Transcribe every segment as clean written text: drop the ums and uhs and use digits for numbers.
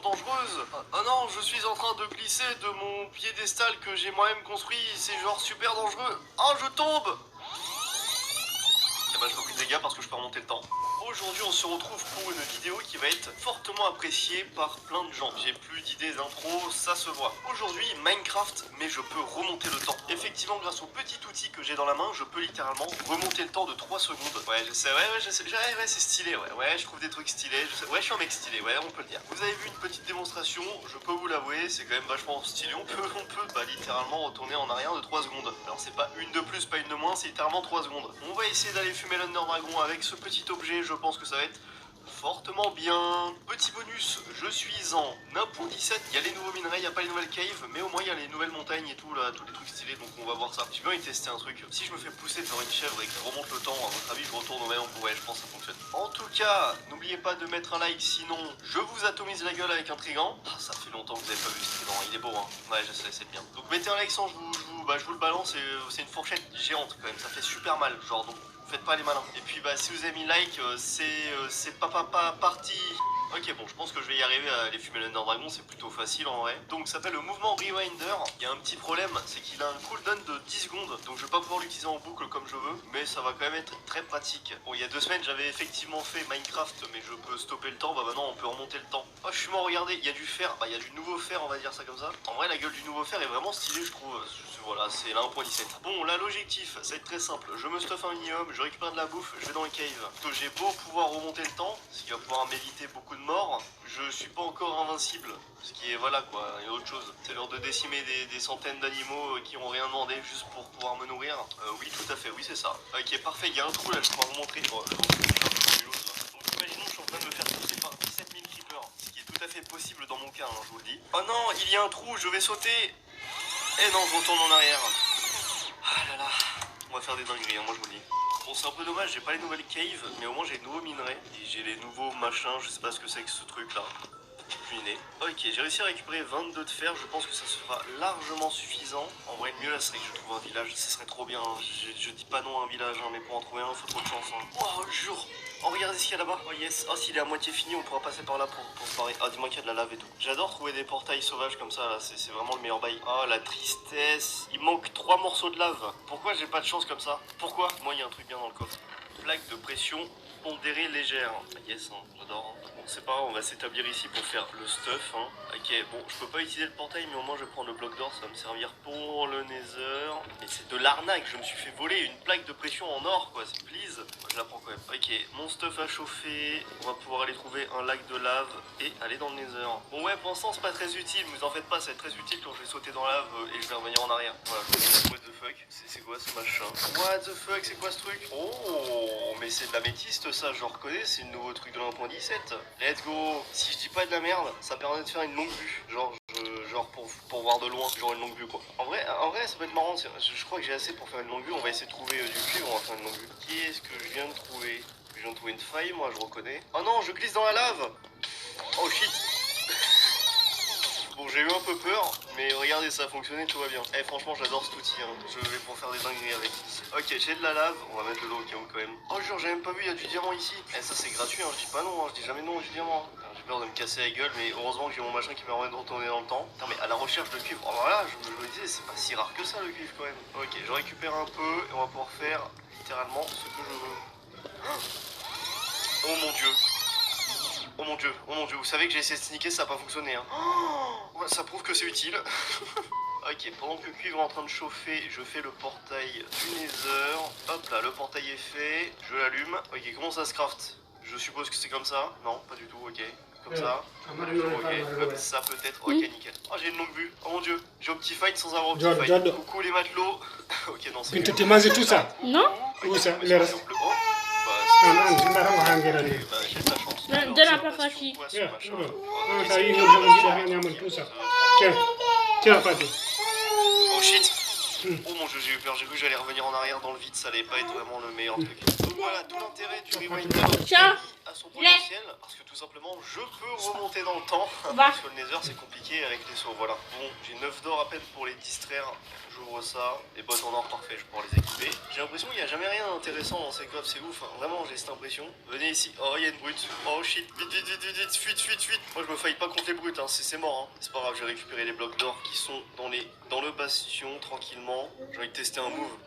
dangereuse. Ah non, je suis en train de glisser de mon piédestal que j'ai moi-même construit, c'est genre super dangereux. Oh, je tombe. Eh ben, je fais plus de dégâts parce que je peux remonter le temps. Aujourd'hui, on se retrouve pour une vidéo qui va être fortement appréciée par plein de gens. J'ai plus d'idées d'intro, ça se voit. Aujourd'hui, Minecraft, mais je peux remonter le temps. Effectivement, grâce au petit outil que j'ai dans la main, je peux littéralement remonter le temps de 3 secondes. Ouais, je sais, ouais, c'est stylé, ouais, je trouve des trucs stylés. Ouais, je suis un mec stylé, ouais, on peut le dire. Vous avez vu une petite démonstration, je peux vous l'avouer, c'est quand même vachement stylé. On peut littéralement retourner en arrière de 3 secondes. Alors, c'est pas une de plus, pas une de moins, c'est littéralement 3 secondes. On va essayer d'aller fumer l'Under Dragon avec ce petit objet, je pense que ça va être fortement bien. Petit bonus, je suis en 1.17, il y a les nouveaux minerais, il n'y a pas les nouvelles caves, mais au moins il y a les nouvelles montagnes et tout là, tous les trucs stylés, donc on va voir ça. J'ai bien envie de tester un truc. Si je me fais pousser devant une chèvre et que je remonte le temps, à votre avis je retourne au même endroit? Ouais, je pense que ça fonctionne. En tout cas, n'oubliez pas de mettre un like, sinon je vous atomise la gueule avec un Trigan. Ah, ça fait longtemps que vous avez pas vu ce Trigan, il est beau hein. Ouais, je sais, c'est bien. Donc mettez un like sans, je vous le balance, et c'est une fourchette géante quand même, ça fait super mal, genre donc. Faites pas les malins. Et puis bah si vous avez mis like, c'est pas parti. Ok, bon, je pense que je vais y arriver à aller fumer l'Under Dragon, c'est plutôt facile en vrai. Donc ça s'appelle le mouvement Rewinder. Il y a un petit problème, c'est qu'il a un cooldown de 10 secondes, donc je vais pas pouvoir l'utiliser en boucle comme je veux, mais ça va quand même être très pratique. Bon, il y a 2 semaines, j'avais effectivement fait Minecraft, mais je peux stopper le temps, bah maintenant on peut remonter le temps. Oh, je suis mort, regardez, il y a du fer, bah il y a du nouveau fer, on va dire ça comme ça. En vrai, la gueule du nouveau fer est vraiment stylée, je trouve. Voilà, c'est la 1.17. Bon, là, l'objectif, ça va être très simple. Je me stuffe un minimum, je récupère de la bouffe, je vais dans les caves. J'ai beau pouvoir remonter le temps, ce qui va pouvoir m'éviter beaucoup de morts, je suis pas encore invincible. Ce qui est, voilà quoi, et autre chose. C'est l'heure de décimer des centaines d'animaux qui ont rien demandé juste pour pouvoir me nourrir. Oui, tout à fait, oui, c'est ça. Ok, parfait, il y a un trou là, je pourrais vous montrer. Oh, donc, imaginons que je suis en train de me faire pousser par 17 000 creepers, ce qui est tout à fait possible dans mon cas, hein, je vous le dis. Oh non, il y a un trou, je vais sauter. Eh non, je retourne en arrière. Ah là là, on va faire des dingueries, hein, moi je vous le dis. Bon, c'est un peu dommage, j'ai pas les nouvelles caves, mais au moins j'ai les nouveaux minerais. Et j'ai les nouveaux machins, je sais pas ce que c'est que ce truc là. Ok, j'ai réussi à récupérer 22 de fer, je pense que ça sera largement suffisant. En vrai, le mieux là serait que je trouve un village, ce serait trop bien. Hein. Je dis pas non à un village, hein, mais pour en trouver un, il faut trop de chance. Hein. Oh, jure. Oh, regardez ce qu'il y a là-bas. Oh yes. Oh, s'il est à moitié fini, on pourra passer par là pour se barrer. Ah, dis-moi qu'il y a de la lave et tout. J'adore trouver des portails sauvages comme ça, là. C'est vraiment le meilleur bail. Oh, la tristesse. Il manque 3 morceaux de lave. Pourquoi j'ai pas de chance comme ça? Pourquoi? Moi, il y a un truc bien dans le coffre. Plaque de pression pondérée légère. Ah, yes, hein, j'adore. Hein. Bon, c'est pas grave, on va s'établir ici pour faire le stuff. Hein. Ok, bon, je peux pas utiliser le portail, mais au moins je vais prendre le bloc d'or, ça va me servir pour le nether. Mais c'est de l'arnaque, je me suis fait voler une plaque de pression en or, quoi, c'est please. Je la prends quand même. Ok, mon stuff a chauffé, on va pouvoir aller trouver un lac de lave et aller dans le nether. Bon, ouais, pour l'instant, c'est pas très utile, vous en faites pas, ça va être très utile quand je vais sauter dans la lave et je vais revenir en arrière. Voilà, what the fuck, c'est quoi ce machin? What the fuck, c'est quoi ce truc? Oh, mais c'est de la métiste ça, je reconnais, c'est le nouveau truc de la 1.17. Let's go. Si je dis pas de la merde, ça permet de faire une longue vue. Genre pour voir de loin, genre une longue vue quoi. En vrai ça peut être marrant, je crois que j'ai assez pour faire une longue vue. On va essayer de trouver du cuivre, on va faire une longue vue. Qu'est-ce que je viens de trouver? Je viens de trouver une faille, moi je reconnais. Oh non, je glisse dans la lave. Oh shit. Bon, j'ai eu un peu peur, mais regardez, ça a fonctionné, tout va bien. Eh, franchement, j'adore cet outil, hein. Je vais pour faire des dingueries avec. Ok, j'ai de la lave, on va mettre de l'eau au cas où quand même. Oh, jure, j'ai même pas vu, il y a du diamant ici. Eh, ça c'est gratuit, hein. Je dis pas non, hein. Je dis jamais non du diamant. J'ai peur de me casser la gueule, mais heureusement que j'ai mon machin qui me permet de retourner dans le temps. Putain, mais à la recherche de cuivre, oh voilà, je me disais, c'est pas si rare que ça le cuivre quand même. Ok, je récupère un peu et on va pouvoir faire littéralement ce que je veux. Oh mon dieu. Oh mon dieu, vous savez que j'ai essayé de sneaker, ça n'a pas fonctionné. Hein. Oh, ça prouve que c'est utile. Ok, pendant que le cuivre est en train de chauffer, je fais le portail du nether. Hop là, le portail est fait, je l'allume. Ok, comment ça se craft? Je suppose que c'est comme ça. Non, pas du tout, ok. Comme ça. Ok, comme ça peut-être. Ok, nickel. Oh, j'ai une longue vue. Oh mon dieu, j'ai Optifine sans avoir Optifine. Coucou les matelots. Ok, non, c'est... Tu manges tout ça? Non. Où ça? Les restes. J'ai de la chance. De la papachi. Tiens, Patou. Oh shit. Oh mon dieu, j'ai eu peur, j'ai cru que j'allais revenir en arrière dans le vide, ça allait pas être vraiment le meilleur truc. Donc voilà, tout l'intérêt du Rewinder Tiens. à son potentiel, parce que tout simplement, je peux remonter dans le temps. Parce que le Nether, c'est compliqué avec les sauts, voilà. Bon, j'ai 9 d'or à peine pour les distraire. J'ouvre ça, les bottes en or, parfait, je pourrais les équiper. J'ai l'impression qu'il n'y a jamais rien d'intéressant dans ces coffres, c'est ouf, hein. Vraiment, j'ai cette impression. Venez ici, oh, il y a une brute. Oh shit, vite, vite, vite, vite, vite, fuite, fuite, fuite. Moi, je me faille pas contre les brutes, hein. C'est mort, hein. C'est pas grave, j'ai récupéré les blocs d'or qui sont dans le bastion, tranquillement. J'ai envie de tester un move.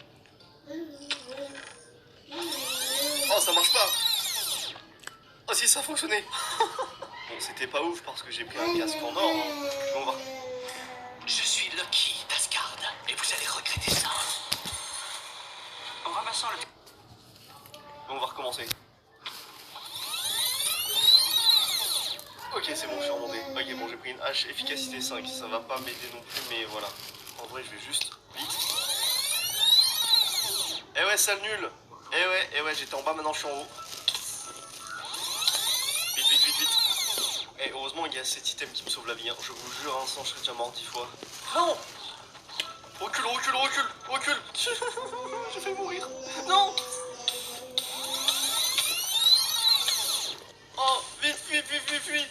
Oh, ça marche pas. Oh si, ça a fonctionné. Bon, c'était pas ouf parce que j'ai pris un casque en or, hein. On va... Je suis Lucky d'Asgard et vous allez regretter ça. En ramassant le... On va recommencer. Ok, c'est bon, je suis remonté. Ok, bon, j'ai pris une hache efficacité 5. Ça va pas m'aider non plus, mais voilà. En vrai, je vais juste vite. Eh ouais, sale nul. Eh ouais, j'étais en bas, maintenant je suis en haut. Vite, vite, vite, vite. Eh, heureusement, il y a cet item qui me sauve la vie, hein. Je vous jure, un sang, je serais déjà mort 10 fois. Non! Recule, recule, recule, recule. Je vais mourir. Non! Oh, vite, vite, vite, vite, vite.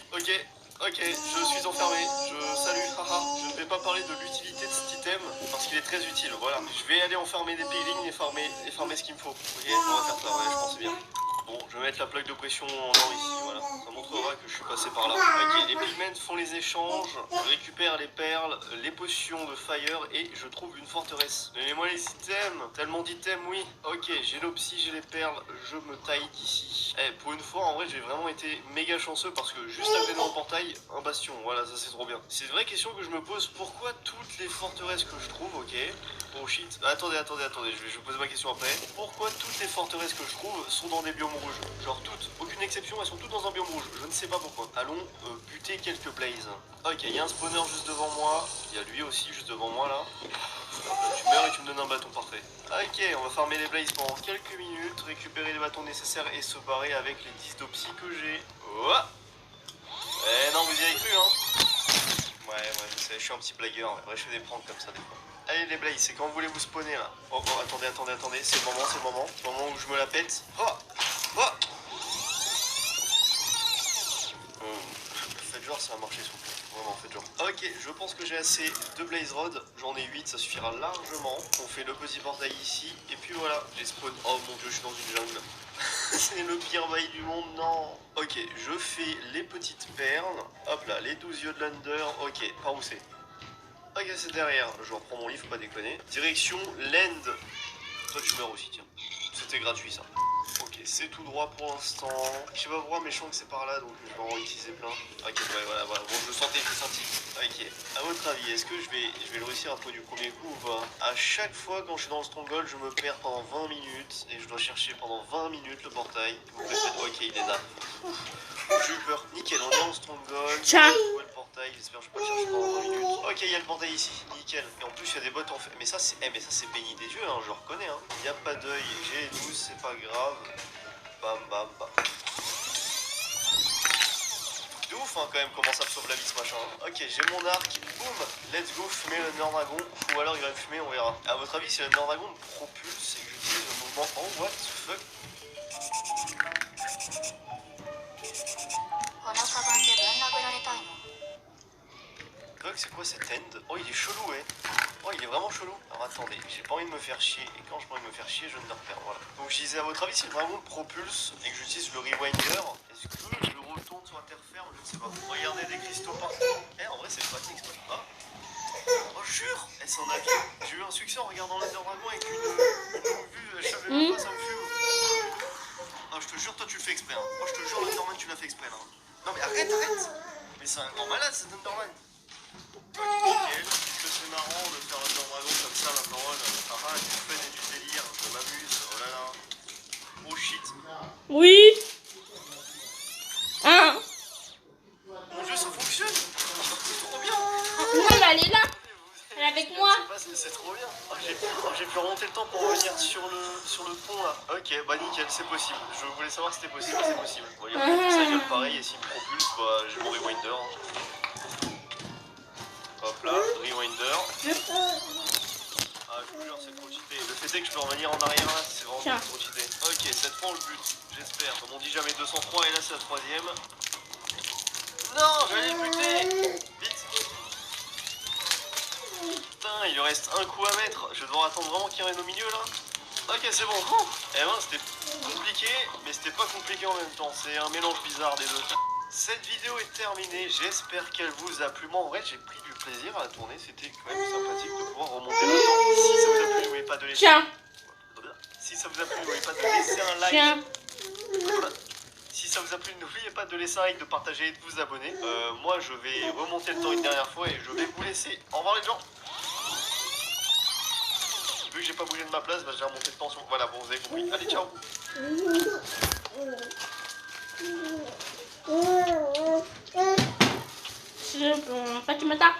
Ok, je suis enfermé. Salut, haha. Je ne vais pas parler de l'utilité de cet item parce qu'il est très utile. Voilà. Je vais aller enfermer des piglins et farmer ce qu'il me faut. Ok, on va faire ça. Ouais, je pensais bien. Bon, je vais mettre la plaque de pression en or ici, voilà. Ça montrera que je suis passé par là. Ok, les pigments font les échanges, je récupère les perles, les potions de fire et je trouve une forteresse. Donnez-moi les items, tellement d'items, oui. Ok, j'ai l'opsie, j'ai les perles, je me taille d'ici. Eh, pour une fois, en vrai, j'ai vraiment été méga chanceux parce que juste à côté dans le portail, un bastion. Voilà, ça c'est trop bien. C'est une vraie question que je me pose, pourquoi toutes les forteresses que je trouve, ok. Oh shit, attendez, je vais poser ma question après. Pourquoi toutes les forteresses que je trouve sont dans des biomes rouges? Genre toutes, aucune exception, elles sont toutes dans un biome rouge. Je ne sais pas pourquoi. Allons buter quelques blazes. Ok, il y a un spawner juste devant moi. Il y a lui aussi juste devant moi là. Tu meurs et tu me donnes un bâton, parfait. Ok, on va farmer les blazes pendant quelques minutes, récupérer les bâtons nécessaires et se barrer avec les 10 d'opsie que j'ai. Oh. Eh non, vous y avez cru, hein. Ouais, je sais, je suis un petit blagueur. Ouais, je fais des pranks comme ça des fois. Allez les blazes, c'est quand vous voulez vous spawner là. Oh, attendez, c'est le moment, c'est le moment où je me la pète. Oh. Faites genre, ça va marcher s'il vous plaît. Vraiment, faites genre. Ok, je pense que j'ai assez de blaze rod. J'en ai 8, ça suffira largement. On fait le petit portail ici. Et puis voilà, j'ai spawn. Oh mon dieu, je suis dans une jungle. C'est le pire bail du monde, non. Ok, je fais les petites perles. Hop là, les 12 yeux de l'under. Ok, par où c'est? Ok, c'est derrière. Je reprends mon livre, faut pas déconner. Direction l'end. Toi, tu meurs aussi, tiens. C'était gratuit, ça. Ok, c'est tout droit pour l'instant. Je sais pas pourquoi, mais je sens que c'est par là, donc je vais en utiliser plein. Ok, ouais, voilà. Bon, je sentais, je sentis. Ok. À votre avis, est-ce que je vais le réussir après du premier coup ou pas? À chaque fois, quand je suis dans le stronghold, je me perds pendant 20 minutes et je dois chercher pendant 20 minutes le portail. Vous me faites... Ok, il est là. J'ai eu peur. Nickel, on est en stronghold. Tiens. Le portail, j'espère que je peux le chercher pendant 20 minutes. Ok, il y a le portail ici. Nickel. Et en plus, il y a des bots en fait. Mais ça, c'est béni des dieux, hein, je le reconnais. Hein. Il n'y a pas d'œil. J'ai les 12, c'est pas grave. Bam, bam, bam. De ouf, hein, quand même, comment ça me sauve la vie ce machin. Ok, j'ai mon arc. Boum. Let's go fumer le Nether Dragon. Ou alors il va me fumer, on verra. À votre avis, si le Nether Dragon me propulse et que j'utilise le mouvement. Oh, what the fuck? C'est quoi cette end? Oh, il est chelou, ouais. Oh, il est vraiment chelou. Alors attendez, j'ai pas envie de me faire chier. Et quand j'ai pas envie de me faire chier, je ne le repère. Voilà. Donc je disais, à votre avis, si le dragon me propulse et que j'utilise le rewinder, est-ce que je retourne sur la terre ferme? Je ne sais pas. Regardez des cristaux partout. Eh, en vrai, c'est pratique, c'est pas. Oh, jure! Eh, c'est un avis. J'ai eu un succès en regardant l'Ender Dragon avec une vue. Je savais même pas, ça me fume. Ah, je te jure, toi, tu le fais exprès. Hein. Moi, je te jure, l'Enderman, tu l'as fait exprès. Là. Non, mais arrête! Mais c'est un grand malade, cet Enderman. Nickel, puisque c'est marrant de faire un dragon comme ça, la parole. Ah, du fun et du délire, je m'amuse, oh là là. Oh shit. Oui. Hein. Mon dieu, ça fonctionne. C'est trop bien. Non, mais elle est là. Elle est avec moi. C'est trop bien. Oh, j'ai pu remonter le temps pour revenir sur le pont là. Ok, bah nickel, c'est possible. Je voulais savoir si c'était possible, c'est possible. Bon, regarde, ça gueule pareil, et s'il me propulse, bah j'ai mon rewinder. Hein. Hop là, rewinder. Ah, je vous jure, c'est trop cheaté. Le fait est que je peux revenir en arrière là, c'est vraiment trop cheaté. Ok, cette fois on le bute, j'espère. Comme on dit jamais 203 et là c'est la 3ème. Non, j'allais le buter. Vite. Putain, il lui reste un coup à mettre. Je vais devoir attendre vraiment qu'il revienne au milieu là. Ok, c'est bon. Eh ben, c'était compliqué, mais c'était pas compliqué en même temps. C'est un mélange bizarre des deux. Cette vidéo est terminée. J'espère qu'elle vous a plu. Moi, en vrai, j'ai pris du plaisir à la tourner. C'était quand même sympathique de pouvoir remonter le temps. Si ça vous a plu, n'oubliez pas de laisser. Tiens. Si ça vous a plu, n'oubliez pas de laisser un like. Tiens. Si ça vous a plu, n'oubliez pas de laisser un like, de partager et de vous abonner. Moi, je vais remonter le temps une dernière fois et je vais vous laisser. Au revoir les gens. Vu que j'ai pas bougé de ma place, bah, j'ai remonté le temps sur... Voilà, bon, vous avez compris. Allez, ciao. Fatimata.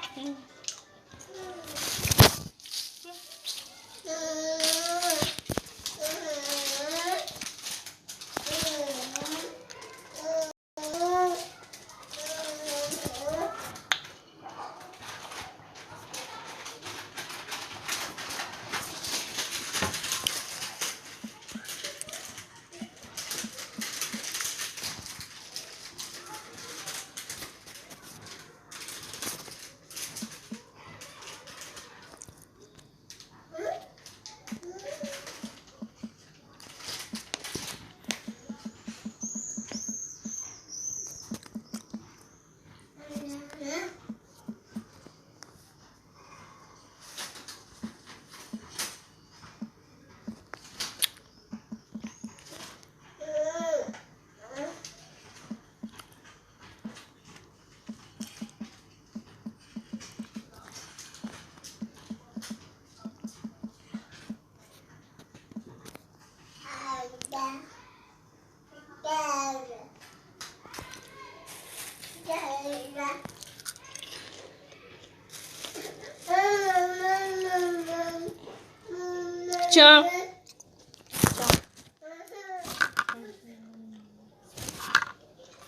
Tiens.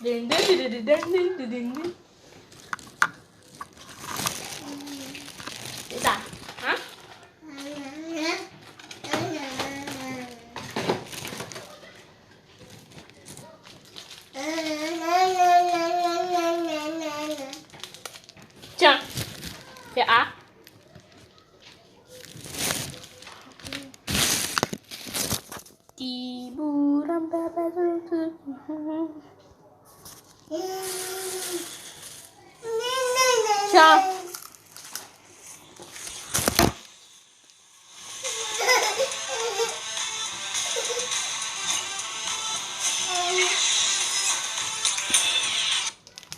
Ding, ding, ding, ding, ding, ding, ding. C'est ça, hein? Tiens, fais A. Tiens.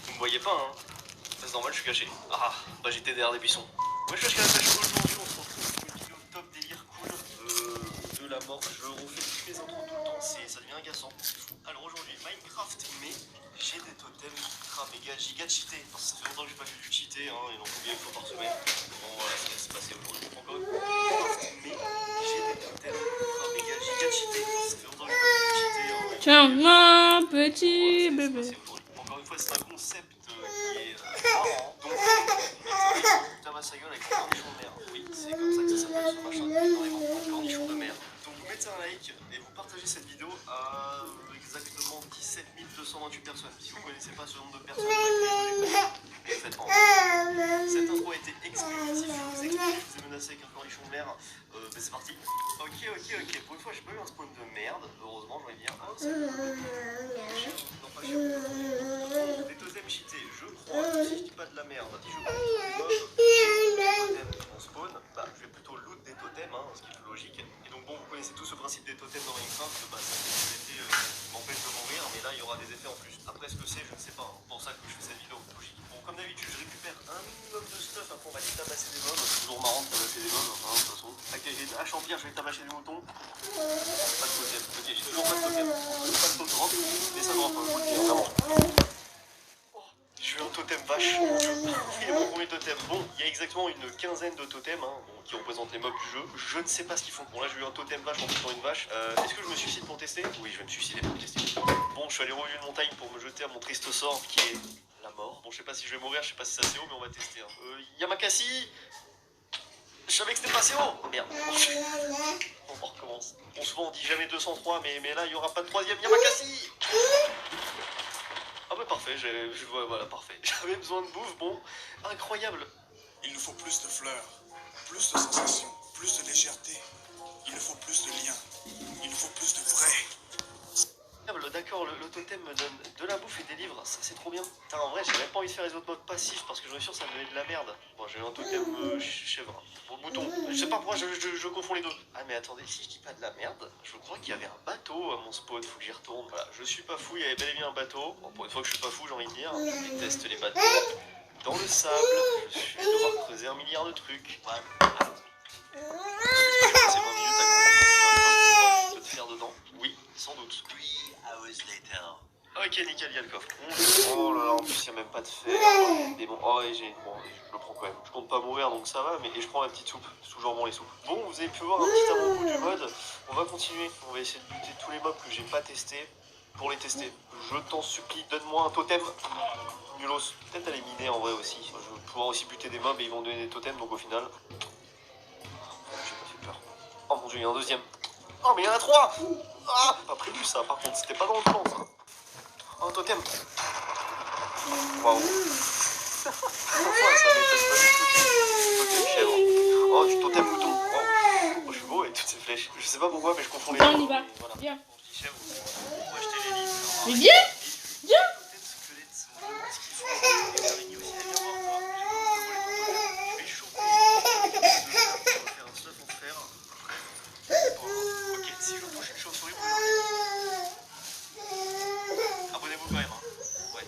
Vous me voyez pas, hein? C'est normal, je suis caché. Ah, bah j'étais derrière des buissons. Moi je suis à la pêche aujourd'hui, on se retrouve pour une vidéo top délire cool de la mort. Je refais toutes mes intros tout le temps, ça devient agaçant. Alors aujourd'hui, Minecraft, mais j'ai des totems ultra méga giga cheatés. Ça fait longtemps que j'ai pas fait du cheaté, hein, et donc combien une fois par semaine. Bon voilà, ça va se passer aujourd'hui. Encore une fois, mais j'ai des totems ultra méga giga cheatés. Ça fait longtemps que j'ai pas fait du cheaté, hein. Tiens, mon petit bébé. Encore une fois, c'est un concept qui est marrant. Donc, tabasse sa gueule avec un cornichon de mer. Oui, c'est comme ça que ça s'appelle ce machin. Un cornichon de mer. Donc, vous mettez un like et vous partagez cette vidéo à exactement 17 228 personnes. Si vous ne connaissez pas ce nombre de personnes, et faites pas. Cette intro a été exclusive. Je vous explique, je vous ai menacé avec un cornichon de mer. Mais c'est parti. Ok. Pour une fois, j'ai pas eu un spawn de merde. Heureusement, j'aurais bien. Oh, c'est non, pas cher. Des totems cheatés, je crois. Si je dis pas de la merde, si je prends des totems qui vont spawn, bah, je vais plutôt loot des totems, hein, ce qui est plus logique. Et donc, bon, vous connaissez tous ce principe des totems dans Minecraft. Bah, ça fait des effets qui m'empêchent de mourir, mais là, il y aura des effets en plus. Après, ce que c'est, je ne sais pas. Hein. C'est pour ça que je fais cette vidéo. Logique. Bon, comme d'habitude, je récupère un minimum de stuff. Après, on va aller tabasser des mobs. C'est toujours marrant de tabasser des mobs, hein, de toute façon. Ok, j'ai une hache en pierre, je vais tabasser des moutons. Pas de totem. Ok, j'ai toujours pas de totem. Pas de totem, mais ça drop, vraiment. Oh, j'ai eu un totem vache. Il mon premier totem. Bon, il y a exactement une quinzaine de totems, hein, bon, qui représentent les mobs du jeu. Je ne sais pas ce qu'ils font. Bon, là, j'ai eu un totem vache en tuant une vache. Est-ce que je me suicide pour tester? Oui, je vais me suicider pour tester. Bon, je suis allé au milieu de montagne pour me jeter à mon triste sort qui est la mort. Bon, je sais pas si je vais mourir, je sais pas si ça c'est haut, mais on va tester. Hein. Yamakasi. Je savais que c'était pas assez haut. Merde. On recommence. Bon, souvent on dit jamais 203, mais là il y aura pas de troisième. Yamakasi. Ah bah parfait, voilà, parfait. J'avais besoin de bouffe, bon, incroyable. Il nous faut plus de fleurs, plus de sensations, plus de légèreté. Il nous faut plus de liens. Il nous faut plus de vrai. D'accord, le totem me donne de la bouffe et des livres, ça c'est trop bien. Putain, en vrai, j'ai même pas envie de faire les autres modes passifs parce que j'en suis sûr que ça me donnait de la merde. Bon, j'ai eu un totem chèvre. Bon, mouton, je sais pas pourquoi je confonds les deux. Ah, mais attendez, si je dis pas de la merde, je crois qu'il y avait un bateau à mon spawn, faut que j'y retourne. Voilà, je suis pas fou, il y avait bel et bien un bateau. Bon, pour une fois que je suis pas fou, j'ai envie de dire, je déteste les bateaux. Dans le sable, je vais devoir creuser un milliard de trucs. Voilà. Est-ce que je vais passer 20 minutes à creuser pour trouver un coffre où je peux te faire dedans? Oui, sans doute. 3 hours later. Ok, nickel, il y a le coffre. Oh là là, en plus, il n'y a même pas de fer. Mais bon, oh, et bon, je le prends quand même. Je compte pas mourir, donc ça va, mais et je prends la petite soupe. C'est toujours bon, les soupes. Bon, vous avez pu voir un petit avant-goût du mode. On va continuer. On va essayer de buter tous les mobs que j'ai pas testés pour les tester. Je t'en supplie, donne-moi un totem. Nulos. Peut-être à les miner en vrai aussi. Je vais pouvoir aussi buter des mobs et ils vont donner des totems, donc au final. J'ai pas fait peur. Oh mon dieu, il y a un deuxième. Oh, mais il y en a 3. Ah, pas prévu ça, par contre, c'était pas dans le plan ça. Oh, un totem. Waouh. Parfois, ça m'étonne pas du tout. Totem chèvre. Oh, du totem mouton. Wow. Oh, je suis beau avec toutes ces flèches. Je sais pas pourquoi, mais je confonds les deux. On y va. Voilà. Viens. Quand je dis chèvre, on va acheter les livres. Mais viens. Viens. Totem squelette, je me demande ce qu'ils font. Les araignées aussi, elles viennent voir, toi. J'ai pas envie de voler ton totem. Je vais choper. On va faire un stuff en fer. Bon, ok, si je touche une chauve-souris, vous abonnez-vous quand même. Hein. Ouais,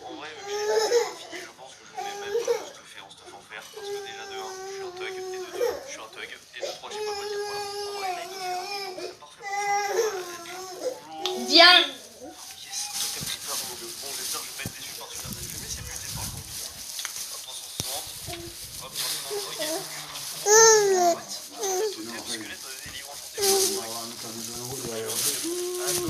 en vrai, vu que j'ai fini, je pense que je vais même stuffer en stuff en fer. Parce que déjà, de 1, je suis un thug, et de 2, je suis un thug, et de 3, je sais pas quoi dire. Voilà. En vrai, là, il doit faire un million, c'est parfait pour ça. Bonjour. Viens. Yes, totem creeper, mon dieu. Bon, j'espère que je vais pas être déçu par celui-là. Je vais me laisser buter par contre. Hop, 360. Hop, 360, ok. What? Totem squelette m'a donné des livres enchantés.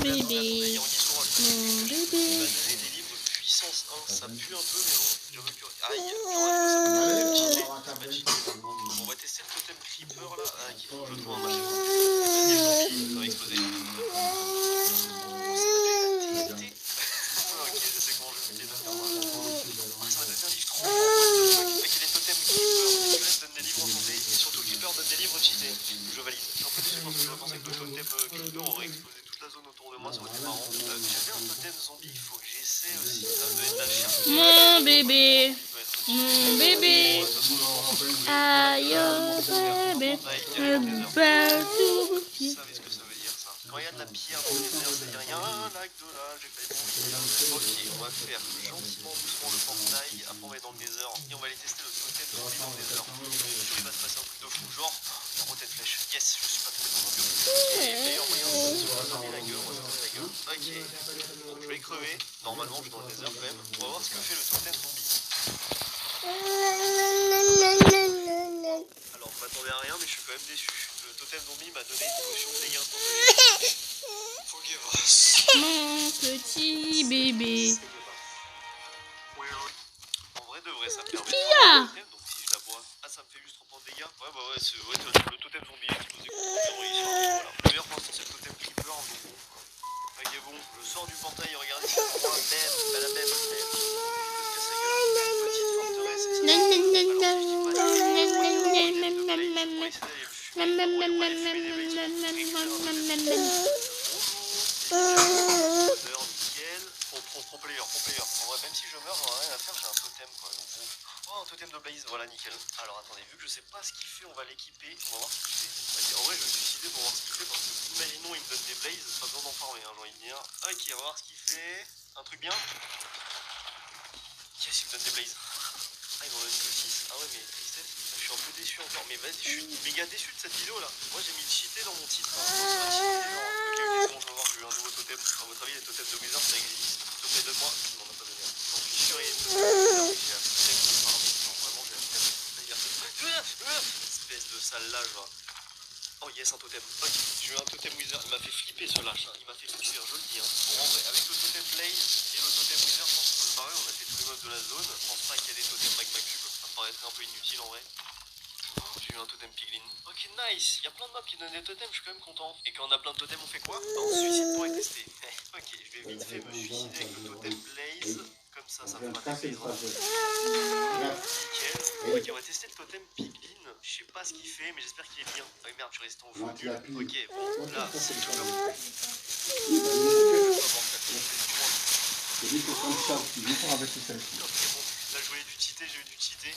Bébé. Il y a Anguille Sauvage. Mon Il bébé. m'a donné des livres puissance 1, ça pue un peu, mais bon, je veux que. Aïe, ça peut être cheaté, ça va cheater. On va tester le totem creeper là. Ah, ok, je trouve un machin. Vas-y, le zombie, ça va exploser. Ok, je sais comment je vais buter le totem. Ah, ça va donner un livre trop fort. Ok, les totems creeper, les squelettes donnent des livres enchantés, et surtout creeper donne des livres cheatés. Je valide. Je suis un peu déçu parce que j'aurais pensé que le totem creeper aurait explosé toute la zone autour de moi, ça aurait été marrant. J'avais un totem zombie, il faut que j'essaie aussi. Ça me donner de la chair. Mon bébé. Mon bébé. Aïe, bébé. Vous savez ce que ça veut dire ça. Quand il y a de la pierre dans le désert, c'est-à-dire il y a un lac de là, j'ai fait bon. Ok, on va faire gentiment, doucement le portail, après on va aller dans le désert et on va aller tester le totem zombie dans le désert. Je suis sûr il va se passer un truc de fou, genre roter de flèche. Yes, je suis pas tombé dans un mur. Et meilleur moyen de se fermer la gueule, on va se fermer la gueule. Ok, bon, je vais crever. Normalement, je suis dans le désert quand même. On va voir ce que fait le totem zombie. Alors, je m'attendais à rien, mais je suis quand même déçu. Le totem zombie m'a donné une potion de dégâts instantanée. Forgive us. Mon petit bébé. En vrai de vrai, ça me permet Qu'est-ce qu'il de y a? faire un totem, donc si je la bois, ah ça me fait juste 30 de dégâts. Ouais bah ouais, c'est le totem zombie explosé. Voilà. Le meilleur pour l'instant c'est le totem creeper, donc bon. Ok bon, je sors du portail, regardez c'est moi, bam, balabam, bam. Petite forteresse, et ça Non, non, non, non. alors si je dis pas de Non, non, blaze, non, on non, va non, essayer non, d'aller le non, fumer. non, On va aller fumer des blazes, non, on va récupérer un totem. Nickel. Pro player. En vrai, même si je meurs, j'en ai rien à faire, j'ai un totem quoi. Donc bon. Oh, un totem de blaze, voilà, nickel. Alors attendez, vu que je sais pas ce qu'il fait, on va l'équiper. On va voir ce qu'il fait. Vas-y, en vrai, je vais me suicider pour voir ce qu'il fait parce que, imaginons, il me donne des blazes, pas besoin d'en farmer, hein, j'ai envie de dire. Ok, on va voir ce qu'il fait. Un truc bien. Yes, il me donne des blazes. Ah, il m'en donne que 6. Ah ouais, mais tristesse, je suis un peu déçu encore. Mais vas-y, je suis méga déçu de cette vidéo là. Moi, j'ai mis le cheaté dans mon titre. Hein. Moi, c'est pas cheaté, genre. Ok, c'est bon, je vais voir, j'ai eu un nouveau totem. À votre avis, les totems de Wizard, ça existe. S'il te plaît, donne-moi. Il m'en a pas donné. J'en suis sûr, il y a une totem de Wizard. J'ai la flemme de farmer. Non, vraiment, j'ai la flemme. Espèce de sale lâche, va. Oh yes, un totem. Ok, j'ai eu un totem Wizard. Il m'a fait flipper ce lâche. Hein. Il m'a fait flipper, je le dis. Hein. Bon, en vrai, avec le totem Blaze et le totem Wizard, je pense qu'on peut le barrer. On a fait tous les mobs de la zone. Je pense pas qu'il y ait des totems Magma Cube. Ça me paraîtrait un peu inutile en vrai. Oh, j'ai j'ai eu un totem piglin. Ok, nice. Il y a plein de mobs qui donnent des totems, je suis quand même content. Et quand on a plein de totems, on fait quoi? Bah, on se suicide pour les tester. Ok, je vais vite fait me suicider avec le totem Blaze. Comme ça fera des Blaze. Nickel. Ok, on va tester le totem piglin. Je sais pas ce qu'il fait, mais j'espère qu'il est bien. Ah merde, tu restes en fou. Ok, bon, là, c'est le totem. Là, je voulais du cheater, j'ai eu du cheater.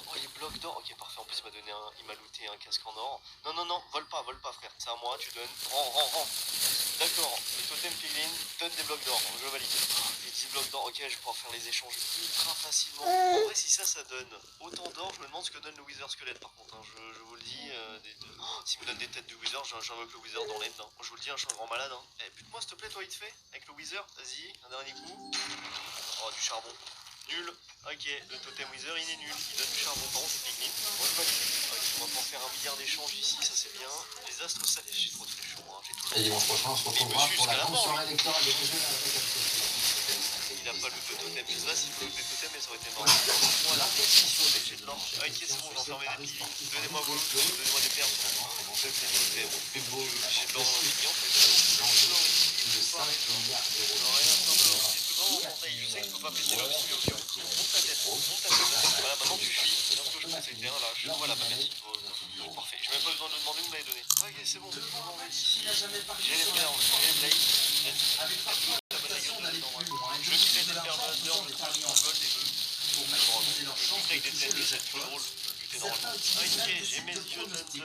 Oh, les blocs d'or. Ok, parfait. En plus, il m'a looté un casque en or. Non, vole pas, frère. C'est à moi, tu donnes. Rends. D'accord, le totem piglin donne des blocs d'or. Je valide. Les 10 blocs d'or. Ok, je vais pouvoir faire les échanges ultra facilement. En vrai, si ça donne autant d'or, je me demande ce que donne le Wither Squelette par contre. Hein. Je vous le dis. S'il me donne des têtes de Wither, j'invoque le Wither dans l'end. Hein. Je vous le dis, hein, je suis un grand malade. Hein. Eh, bute-moi s'il te plaît, toi, vite fait. Avec le Wither. Vas-y, un dernier coup. Oh, du charbon. Nul. Ok, le totem Wither il est nul, il donne du charbon, par contre c'est piglin. Moi je valide. Ok, on va pouvoir faire un milliard d'échanges ici, ça c'est bien. Les astres salés, j'ai trop de fléchons, hein. J'ai toujours. Et dimanche prochain, on se retrouvera pour la grande soirée électorale des régions africaines. Il a pas le totem, je sais pas s'il faut le totem, mais ça aurait été marrant. Voilà, j'ai de l'or. Ok, c'est bon, j'en fermé des piglins. Donnez-moi vos loot, donnez-moi des perles. J'ai de l'or dans le piglin en fait. Je sais que tu peux pas péter l'obs, mais monte ta tête. Voilà, maintenant tu fuis. C'est bien ce que je pensais. T'es un lâche. Voilà, bah merci. Parfait. J'ai même pas besoin de le demander, vous m'avez donné. Ok, c'est bon. J'ai les perles, j'ai les blades. Je vais quitter des perles de Under, je trouve en gold et je avec des têtes, c'est plus drôle. Ok, j'ai mes yeux d'Hunter,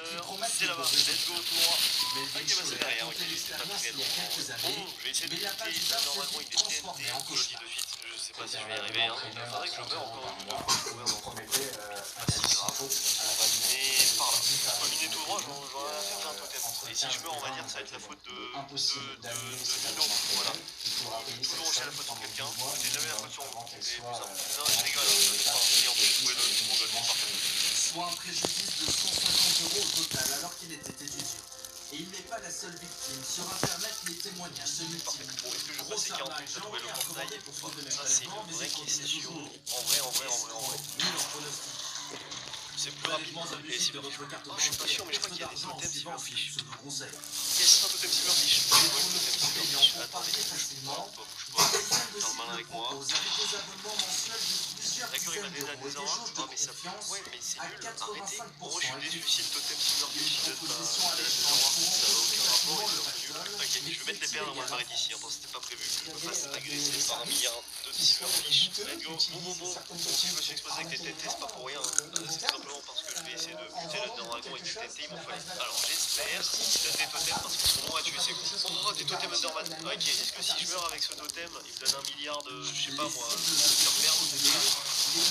c'est là-bas, let's go au tour. Ok, bah c'est derrière, ok, c'est pas très long. Bon, je vais essayer de lutter normalement avec des TNT, je le dis de suite, je sais pas si je vais y arriver. Hein. Il faudrait que je meure encore une fois, pas si grave. On va miner par là. On va miner tout droit, j'en ai rien à faire, j'ai un totem. Et si je meurs, on va dire que ça va être la faute de Nino. Voilà. Toujours aussi à la faute sur quelqu'un, mettez jamais la faute sur vous, c'est plus simple. Non, je rigole, je sais pas. Et en plus, vous pouvez le gold, parfait. Soit un préjudice de 150 € au total alors qu'il était étudiant. Et il n'est pas la seule victime. Sur internet, les témoignages se multiplient. Bon, est-ce que je passe 40 minutes à trouver le portail ou pas? Ça, c'est une vraie question. En vrai. C'est plus rapide que les Silverfish. Oh, je suis pas sûr, mais je crois qu'il y a des totems Silverfish. Yes, un totem Silverfish. Ouais, le totem Silverfish. Attendez, bouge pas, toi, bouge pas. T'as le malin avec moi. D'accord, il m'a déjà des auras. Ah, mais ça. Ouais, mais c'est nul, arrêtez. En gros, je suis déçu si le totem Silverfish il donne pas des auras. Ça n'a aucun rapport, il est un peu nul. Ok, je vais mettre les perles, on va s'arrêter ici. Attends, c'était pas prévu que je me fasse agresser par un milliard de Silverfish. Let's go. Bon. Si je me suis exposé avec des TNT, c'est pas pour rien. C'est simplement parce que je vais essayer de buter le dragon avec des TNT, il m'en fallait. Alors j'espère qu'il donne des totems parce que son nom a tué ses coups. Oh, des totems Underman. Ok, est-ce que si je meurs avec ce totem, il me donne un milliard de, je sais pas moi, Underperles? Il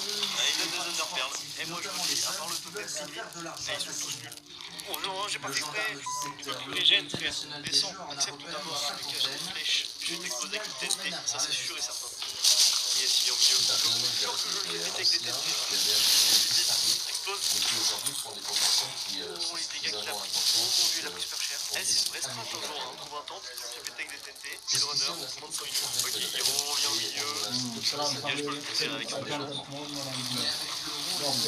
donne des Underperles. Et moi je me dis, à part le totem Piglin, ils sont tous nuls. Oh non, j'ai pas fait exprès. Il veut que les gènes, frère. Descends, accepte tout d'abord. Je vais cacher une flèche. Je vais t'exposer avec une TNT, ça c'est sûr et certain. Yes, il est au milieu. Je le fais péter avec des TNT. Explose. Oh, les dégâts qu'il a pris. Oh mon dieu, il a pris super cher. Eh, c'est une vraie strat un jour, hein. On trouve un temple, je fais péter avec des TNT. Et le runner, on commande 100 minutes. Ok, il revient au milieu. Et je peux le pousser avec son méchant. Ok,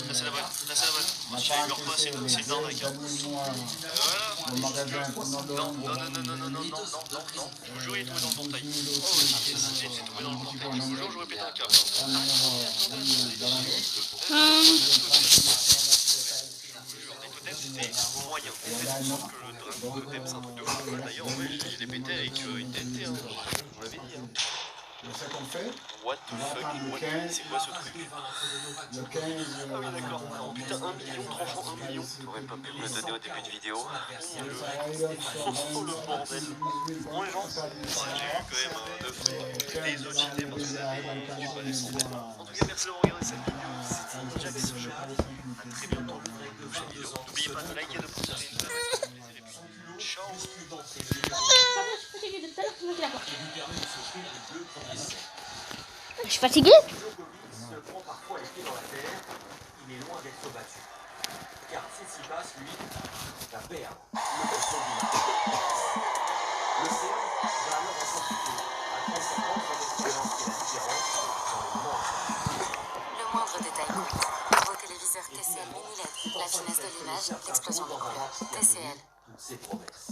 là c'est la bonne. Si il meurt pas, c'est une arnaque. Voilà. Non. Je vous jure, il est tombé dans le portail. Oh, c'est tombé dans le portail. Je vous jure, j'aurais pété un câble. C'était moyen. Je pense que le dragon totem c'est un truc de fou. D'ailleurs, en vrai, je l'ai pété avec une TNT, hein. Je vous l'avais dit. Hein. What the fuck? C'est quoi ce truc? Le 15. Ah oui, d'accord. Alors, putain, 1 million, tranchant 1 million. T'aurais pas pu me le donner au début de vidéo. Oh le bordel. Bon, les gens, j'ai eu quand même 9 fois. Désolé, j'étais parce que vous avez dû pas descendre. En tout cas, merci d'avoir regardé cette vidéo. C'était Jack Sochal. A très bientôt pour une prochaine vidéo. N'oubliez pas de liker et de partager. Ciao. Je suis fatigué. Il est loin d'être battu. Car Tsitsipas, lui, va perdre l'océan va alors en s'amplifier. À 35 ans, dans l'expérience qui est la différence dans le monde. Le moindre détail compte. Vos téléviseurs TCL TCL Mini LED, la finesse de l'image, l'explosion de couleurs. TCL. Toutes ses promesses.